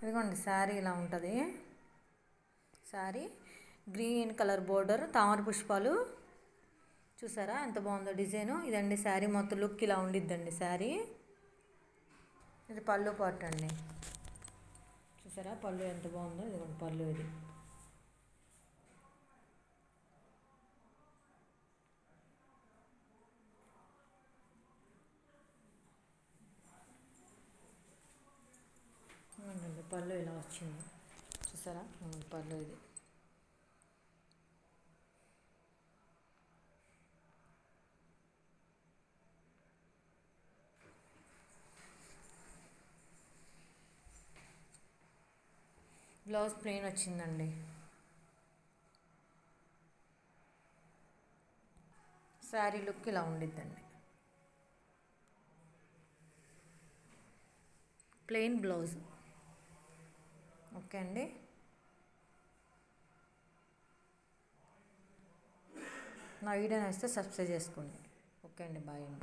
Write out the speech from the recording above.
ఇదిగోండి శారీ ఇలా ఉంటుంది. శారీ గ్రీన్ కలర్ బోర్డర్, తామర పుష్పాలు. చూసారా ఎంత బాగుందో డిజైను. ఇదండి శారీ మొత్తం లుక్ ఇలా ఉండిద్దండి శారీ. ఇది పళ్ళు పాటు అండి. చూసారా పళ్ళు ఎంత బాగుందో. ఇదిగోండి పళ్ళు. ఇది పళ్ళు ఇలా వచ్చింది. చూసారా పళ్ళు. ఇది బ్లౌజ్ ప్లెయిన్ వచ్చిందండి. శారీ లుక్ ఇలా ఉండిద్దండి. Plain blouse. ఓకే అండి. నా వీడియో నచ్చితే సబ్స్క్రైబ్ చేసుకోండి. ఓకే అండి, బాయ్ అండి.